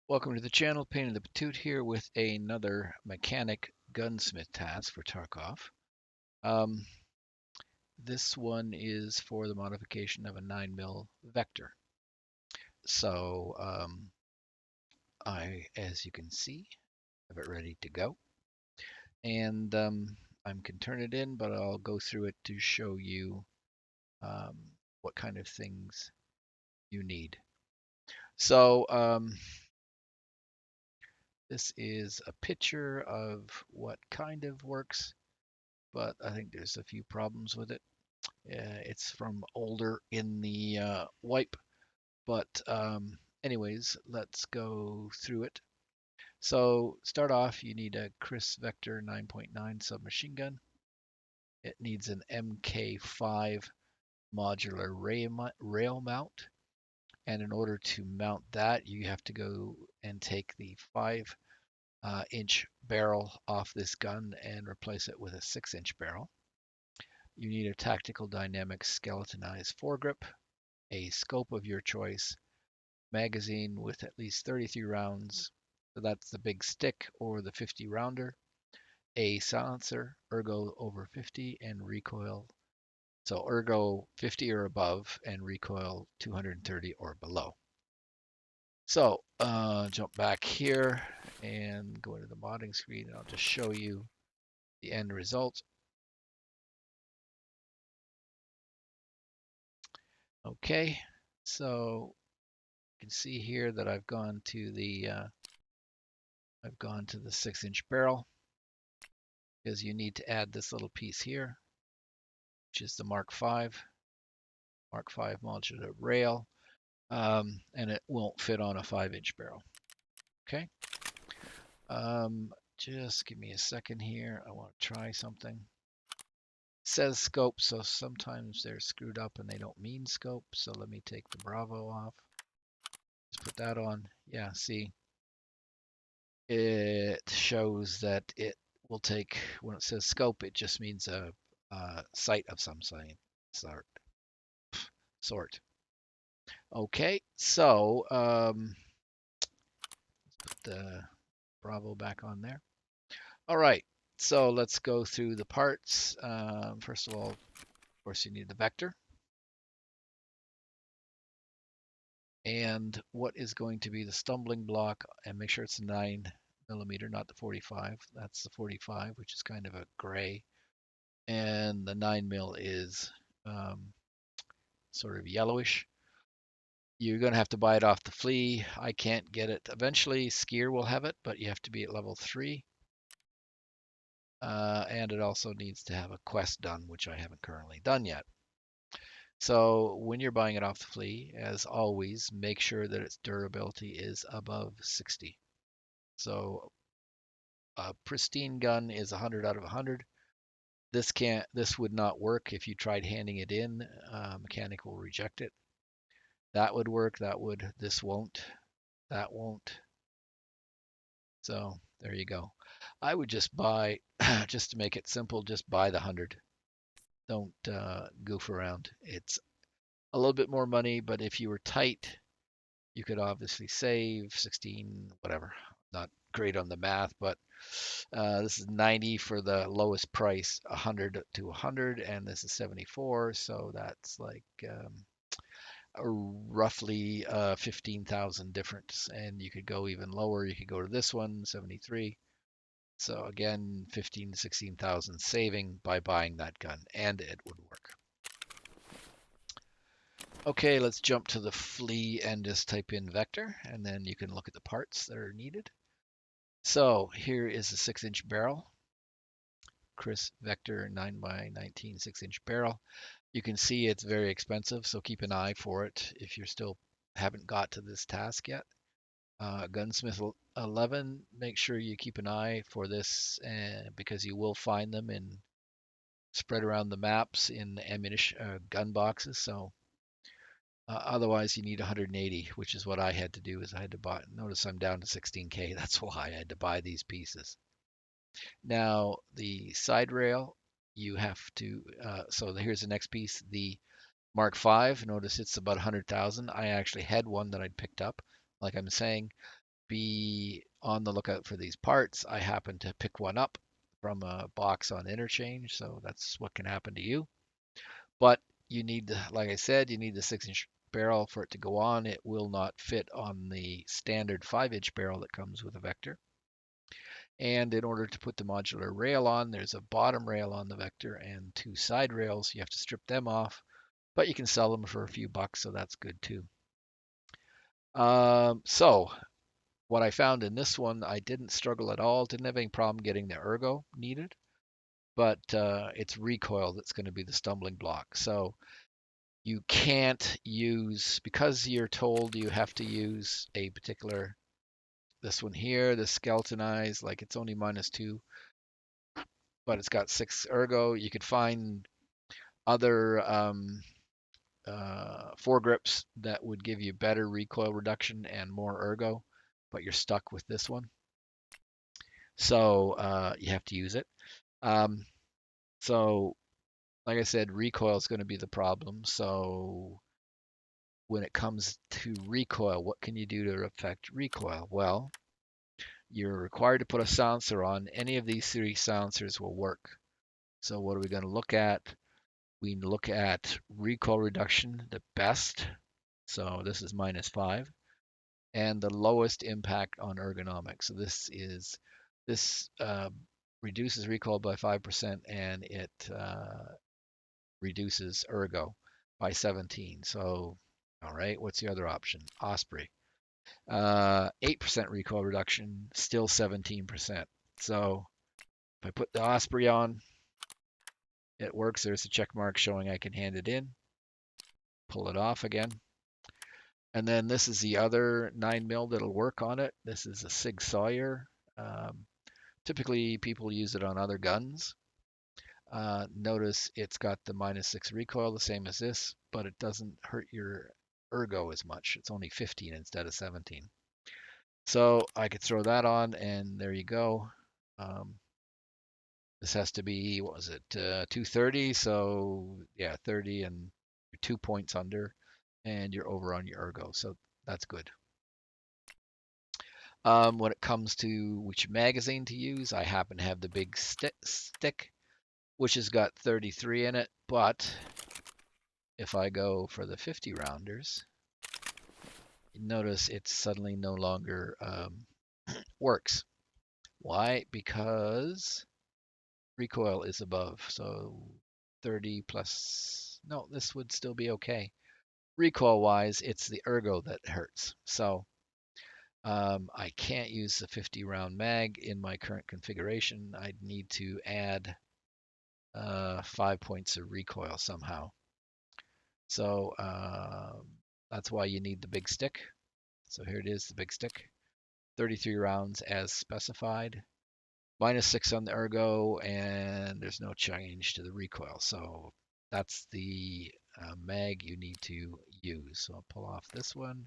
Welcome to the channel, Painting the Patoot here with another mechanic gunsmith task for Tarkov. Um, this one is for the modification of a 9mm Vector. So as you can see, have it ready to go. And I can turn it in, but I'll go through it to show you um, what kind of things you need. So this is a picture of what kind of works, but I think there's a few problems with it. It's from older in the wipe, but anyways, let's go through it. So start off, you need a Chris Vector 9.9 submachine gun. It needs an MK5 modular rail mount, and in order to mount that, you have to go and take the 5-inch barrel off this gun and replace it with a 6-inch barrel. You need a tactical dynamics skeletonized foregrip, a scope of your choice, magazine with at least 33 rounds, so that's the big stick or the 50 rounder, a silencer, ergo over 50, and recoil, so ergo 50 or above, and recoil 230 or below. So jump back here and go into the modding screen, and I'll just show you the end result. Okay, so you can see here that I've gone to the 6-inch barrel, because you need to add this little piece here, which is the Mark V modular rail, and it won't fit on a 5-inch barrel. Okay, just give me a second here. I want to try something. It says scope, so sometimes they're screwed up and they don't mean scope. So let me take the Bravo off. Just put that on. Yeah, see, it shows that it will take, when it says scope, it just means a sight of some sort. Okay, so put the Bravo back on there. All right, so let's go through the parts. First of all, of course, you need the vector. And what is going to be the stumbling block, and make sure it's 9mm, not the 45. That's the 45, which is kind of a gray. And the 9mm is sort of yellowish. You're going to have to buy it off the flea. I can't get it. Eventually, Skier will have it, but you have to be at level 3. And it also needs to have a quest done, which I haven't currently done yet. So when you're buying it off the flea, as always, make sure that its durability is above 60. So a pristine gun is 100 out of 100. This would not work if you tried handing it in. Mechanic will reject it. That would work. That would. This won't. That won't. So there you go. I would just buy, just to make it simple, just buy the 100. Don't goof around. It's a little bit more money, but if you were tight, you could obviously save 16, whatever. Not great on the math, but this is 90 for the lowest price, 100 to 100, and this is 74, so that's like a roughly 15,000 difference. And you could go even lower. You could go to this one, 73. So again, 15 to 16,000 saving by buying that gun, and it would work. Okay, let's jump to the flea and just type in vector, and then you can look at the parts that are needed. So here is a 6-inch barrel, Chris Vector 9x19 6-inch barrel. You can see it's very expensive, so keep an eye for it if you still haven't got to this task yet. Gunsmith 11, make sure you keep an eye for this, because you will find them in spread around the maps in ammunition gun boxes. So otherwise, you need 180, which is what I had to do. Is I had to buy. Notice I'm down to 16K. That's why I had to buy these pieces. Now the side rail, you have to. So here's the next piece. The Mark V. Notice it's about 100,000. I actually had one that I'd picked up. Like I'm saying, be on the lookout for these parts. I happen to pick one up from a box on Interchange, so that's what can happen to you. But you need, like I said, you need the 6-inch barrel for it to go on. It will not fit on the standard 5-inch barrel that comes with a Vector. And in order to put the modular rail on, there's a bottom rail on the Vector and 2 side rails. You have to strip them off, but you can sell them for a few bucks, so that's good too. So what I found in this one, I didn't struggle at all, didn't have any problem getting the ergo needed, but it's recoil that's going to be the stumbling block. So you can't use, because you're told you have to use a particular, this one here, the skeletonized, like it's only -2, but it's got 6 ergo. You could find other foregrips that would give you better recoil reduction and more ergo, but you're stuck with this one. So you have to use it. Um, so, like I said, recoil is going to be the problem. So when it comes to recoil, what can you do to affect recoil? Well, you're required to put a silencer on. Any of these 3 silencers will work. So what are we going to look at? We look at recoil reduction, the best. So this is -5, and the lowest impact on ergonomics. So this reduces recoil by 5%, and it reduces ergo by 17. So, all right, what's the other option? Osprey. 8% recoil reduction, still 17%. So if I put the Osprey on, it works. There's a check mark showing I can hand it in. Pull it off again. And then this is the other 9mm that'll work on it. This is a Sig Sauer. Um, Typically, people use it on other guns. Notice it's got the -6 recoil, the same as this, but it doesn't hurt your ergo as much. It's only 15 instead of 17. So I could throw that on, and there you go. This has to be, what was it, 230? So yeah, 30, and you're 2 points under, and you're over on your ergo. So that's good. When it comes to which magazine to use, I happen to have the big stick, which has got 33 in it. But if I go for the 50 rounders, you notice it suddenly no longer works. Why? Because recoil is above. So 30 plus, no, this would still be okay. Recoil wise, it's the ergo that hurts. So I can't use the 50 round mag in my current configuration. I'd need to add 5 points of recoil somehow. So that's why you need the big stick. So here it is, the big stick. 33 rounds as specified. -6 on the ergo, and there's no change to the recoil. So that's the mag you need to use. So I'll pull off this one,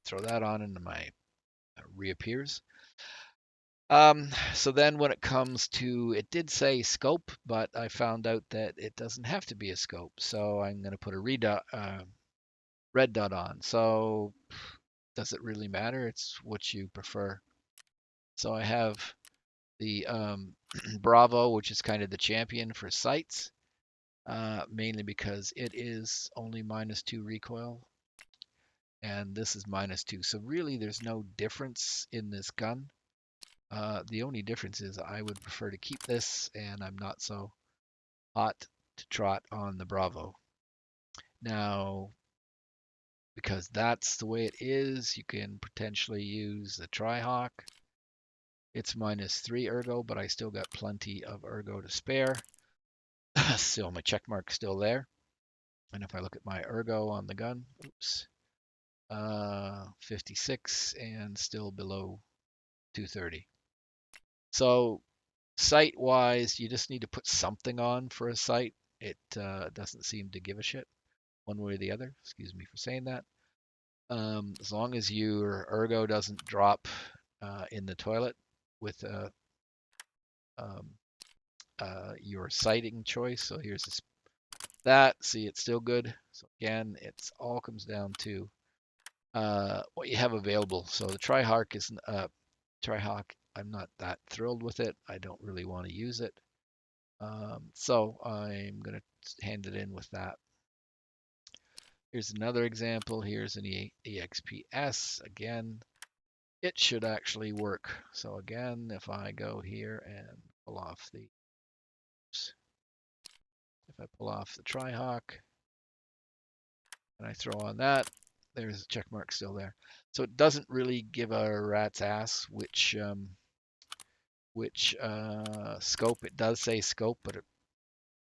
throw that on, and my reappears. So then when it comes to, it did say scope, but I found out that it doesn't have to be a scope. So I'm going to put a red dot on. So does it really matter? It's what you prefer. So I have the Bravo, which is kind of the champion for sights, mainly because it is only -2 recoil, and this is -2. So really, there's no difference in this gun. The only difference is I would prefer to keep this, and I'm not so hot to trot on the Bravo. Now, because that's the way it is, you can potentially use the Tri-Hawk. It's -3 ergo, but I still got plenty of ergo to spare. So my check mark's still there. And if I look at my ergo on the gun, oops, 56 and still below 230. So sight wise, you just need to put something on for a sight. It doesn't seem to give a shit one way or the other. Excuse me for saying that. As long as your ergo doesn't drop in the toilet with um, your sighting choice. So here's that. See, it's still good. So again, it's all comes down to what what you have available. So the Trihawk, I'm not that thrilled with it. I don't really want to use it. So I'm going to hand it in with that. Here's another example. Here's an EXPS. Again, it should actually work. So again, if I go here and pull off the, oops, if I pull off the Trihawk and I throw on that, there's a check mark still there. So it doesn't really give a rat's ass which scope. It does say scope, but it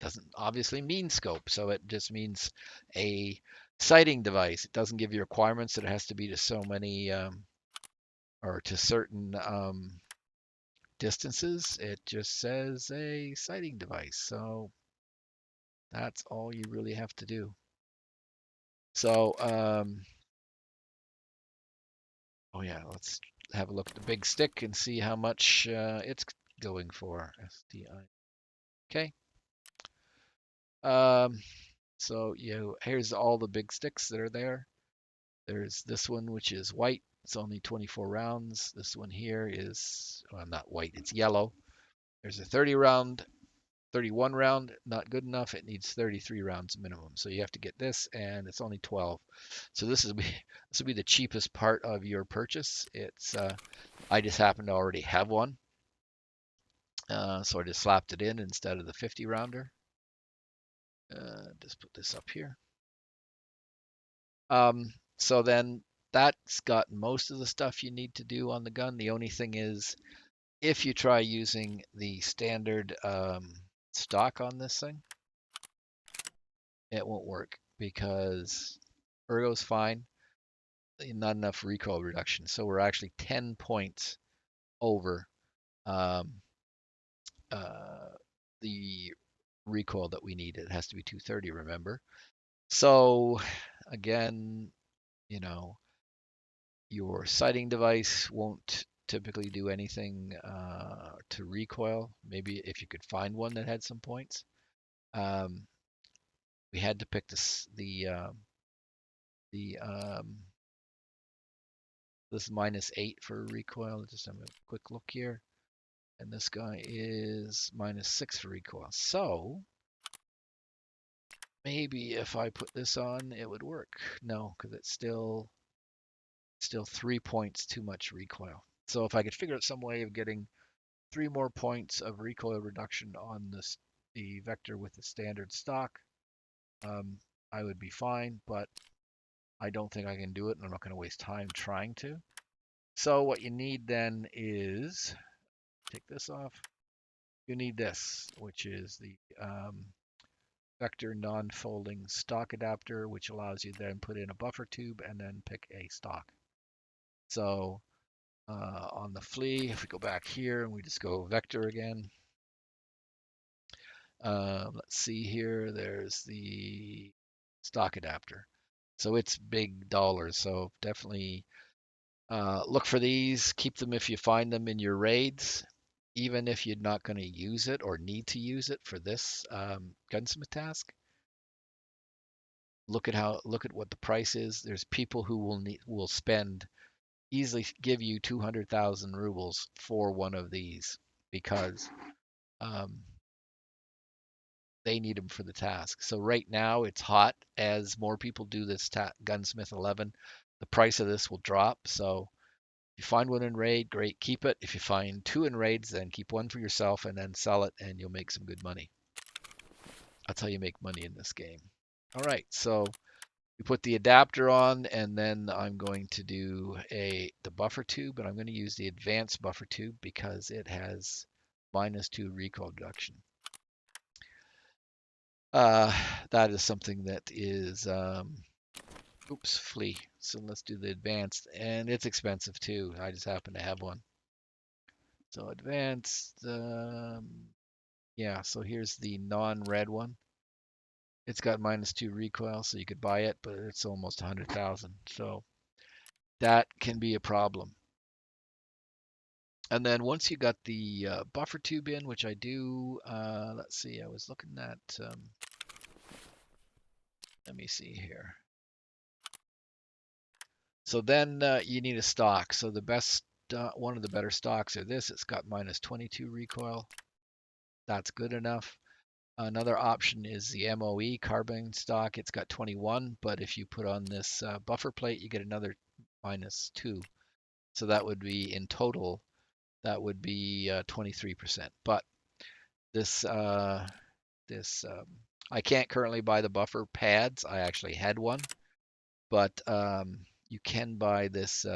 doesn't obviously mean scope. So it just means a sighting device. It doesn't give you requirements that it has to be to so many or to certain distances. It just says a sighting device. So that's all you really have to do. So, oh yeah, let's have a look at the big stick and see how much it's going for. SDI. Okay. So here's all the big sticks that are there. There's this one, which is white. It's only 24 rounds. This one here is, well, not white, it's yellow. There's a 30 round, 31 round, not good enough. It needs 33 rounds minimum. So you have to get this, and it's only 12. So this will be the cheapest part of your purchase. It's I just happen to already have one, so I just slapped it in instead of the 50 rounder. Just put this up here. So then that's got most of the stuff you need to do on the gun. The only thing is, if you try using the standard stock on this thing, it won't work because ergo's fine, not enough recoil reduction. So we're actually 10 points over um, the recoil that we need. It has to be 230, remember? So again, you know, your sighting device won't typically do anything to recoil. Maybe if you could find one that had some points. We had to pick the this -8 for recoil. Just have a quick look here, and this guy is -6 for recoil. So maybe if I put this on, it would work. No, because it's still 3 points too much recoil. So if I could figure out some way of getting 3 more points of recoil reduction on the Vector with the standard stock, I would be fine, but I don't think I can do it, and I'm not going to waste time trying to. So what you need then is, take this off, you need this, which is the Vector non-folding stock adapter, which allows you to then put in a buffer tube and then pick a stock. So on the flea, if we go back here and we just go Vector again, let's see here, there's the stock adapter. So it's big dollars, so definitely look for these. Keep them if you find them in your raids, even if you're not going to use it or need to use it for this gunsmith task. Look at what the price is. There's people who will spend, easily give you 200,000 rubles for one of these because um, they need them for the task. So right now it's hot. As more people do this Gunsmith 11, the price of this will drop. So if you find one in raid, great, keep it. If you find 2 in raids, then keep one for yourself and then sell it, and you'll make some good money. That's how you make money in this game. All right, so we put the adapter on, and then I'm going to do the buffer tube, and I'm going to use the advanced buffer tube because it has -2 recoil reduction. That is something that is, oops, flea. So let's do the advanced, and it's expensive too. I just happen to have one. So advanced, yeah, so here's the non-red one. It's got -2 recoil, so you could buy it, but it's almost 100,000. So that can be a problem. And then once you got the buffer tube in, which I do, let's see, I was looking at, let me see here. So then you need a stock. So the best, one of the better stocks are this. It's got minus 22 recoil. That's good enough. Another option is the MOE carbine stock. It's got 21, but if you put on this buffer plate, you get another minus 2. So that would be in total, that would be 23%. But this I can't currently buy the buffer pads. I actually had one, but you can buy this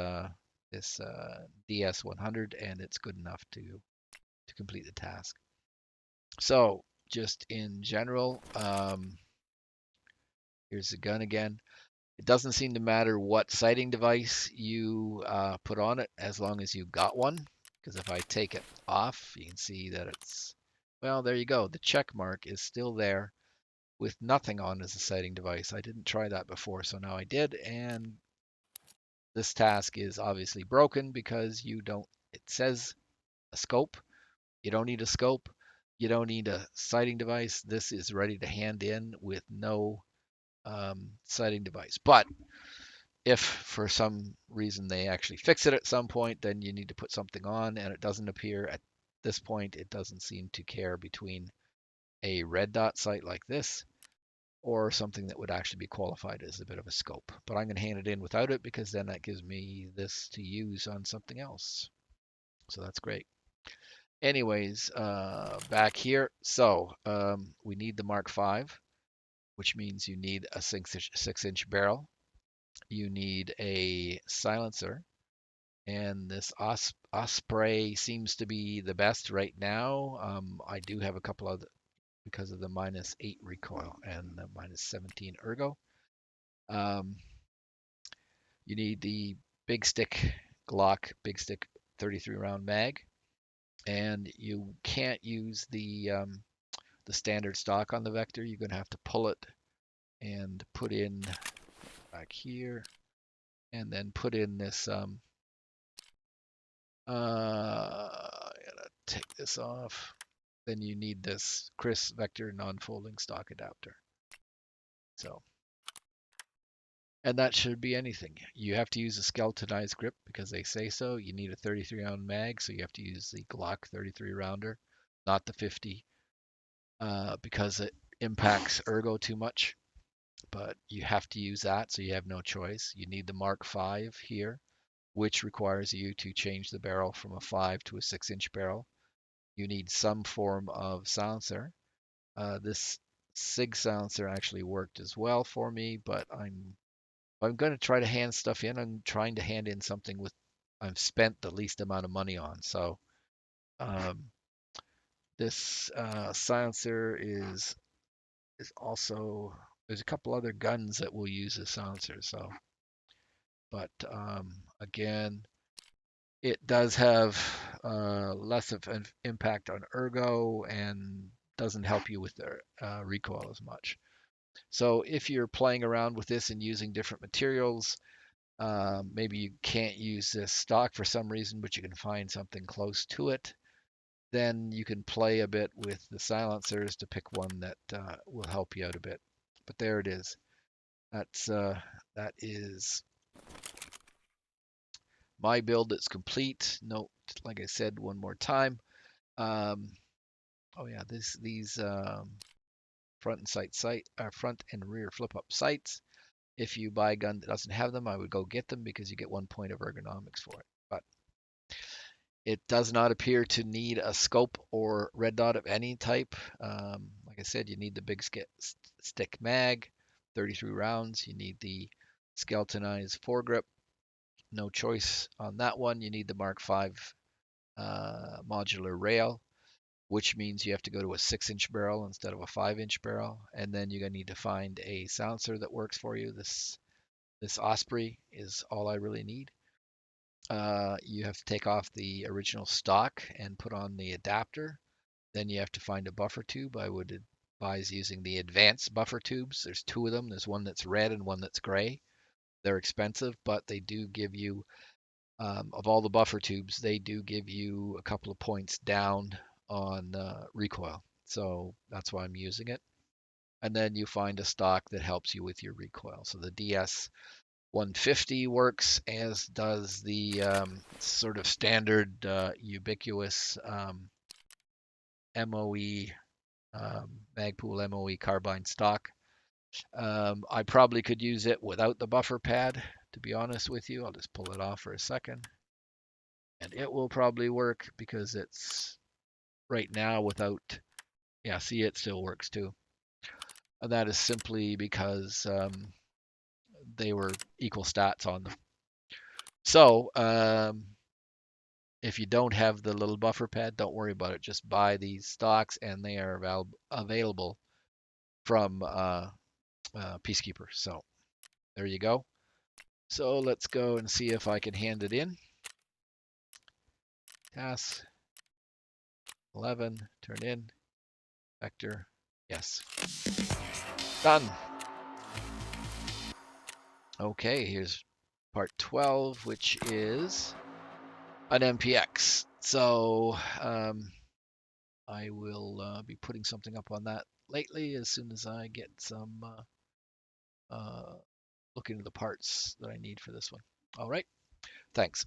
DS100, and it's good enough to complete the task. So just in general, here's the gun again. It doesn't seem to matter what sighting device you put on it as long as you got one. Because if I take it off, you can see that it's, well, there you go. The check mark is still there with nothing on as a sighting device. I didn't try that before, so now I did. And this task is obviously broken because you don't, it says a scope. You don't need a scope. You don't need a sighting device. This is ready to hand in with no sighting device. But if for some reason they actually fix it at some point, then you need to put something on, and it doesn't appear at this point. It doesn't seem to care between a red dot sight like this or something that would actually be qualified as a bit of a scope. But I'm going to hand it in without it because then that gives me this to use on something else. So that's great. Anyways, back here. So we need the Mark V, which means you need a 6-inch barrel. You need a silencer, and this Osprey seems to be the best right now. I do have a couple of because of the minus 8 recoil and the minus 17 ergo. Um, you need the big stick Glock big stick 33 round mag, and you can't use the standard stock on the Vector. You're going to have to pull it and put in back here, and then put in this. I gotta take this off. Then you need this Chris Vector non-folding stock adapter. So, and that should be anything. You have to use a skeletonized grip because they say so. You need a 33 round mag, so you have to use the Glock 33 rounder, not the 50, because it impacts ergo too much. But you have to use that, so you have no choice. You need the Mark V here, which requires you to change the barrel from a 5 to a 6-inch barrel. You need some form of silencer. This SIG silencer actually worked as well for me, but I'm going to try to hand stuff in. I'm trying to hand in something with I've spent the least amount of money on. So um, this silencer is also there's a couple other guns that will use a silencer. So, but again, it does have less of an impact on ergo and doesn't help you with the recoil as much. So if you're playing around with this and using different materials, maybe you can't use this stock for some reason, but you can find something close to it, then you can play a bit with the silencers to pick one that will help you out a bit. But there it is. That is my build that's complete. Note, like I said one more time. Um, oh yeah, these front and rear flip up sights. If you buy a gun that doesn't have them, I would go get them because you get 1 point of ergonomics for it. But it does not appear to need a scope or red dot of any type. Like I said, you need the big stick mag, 33 rounds. You need the skeletonized foregrip. No choice on that one. You need the Mark V modular rail, which means you have to go to a 6-inch barrel instead of a 5-inch barrel. And then you're going to need to find a silencer that works for you. This Osprey is all I really need. You have to take off the original stock and put on the adapter. Then you have to find a buffer tube. I would advise using the advanced buffer tubes. There's 2 of them. There's one that's red and one that's gray. They're expensive, but they do give you, of all the buffer tubes, they do give you a couple of points down on recoil. So that's why I'm using it. And then you find a stock that helps you with your recoil. So the DS 150 works, as does the sort of standard ubiquitous MOE Magpul MOE carbine stock. I probably could use it without the buffer pad, to be honest with you. I'll just pull it off for a second. And it will probably work because it's right now without, yeah, see, it still works too. And that is simply because they were equal stats on them. So if you don't have the little buffer pad, don't worry about it. Just buy these stocks, and they are available from Peacekeeper. So there you go. So let's go and see if I can hand it in. Task 11, turn in, vector, yes. Done. Okay, here's part 12, which is an MPX. So I will be putting something up on that lately as soon as I get some look into the parts that I need for this one. All right, thanks.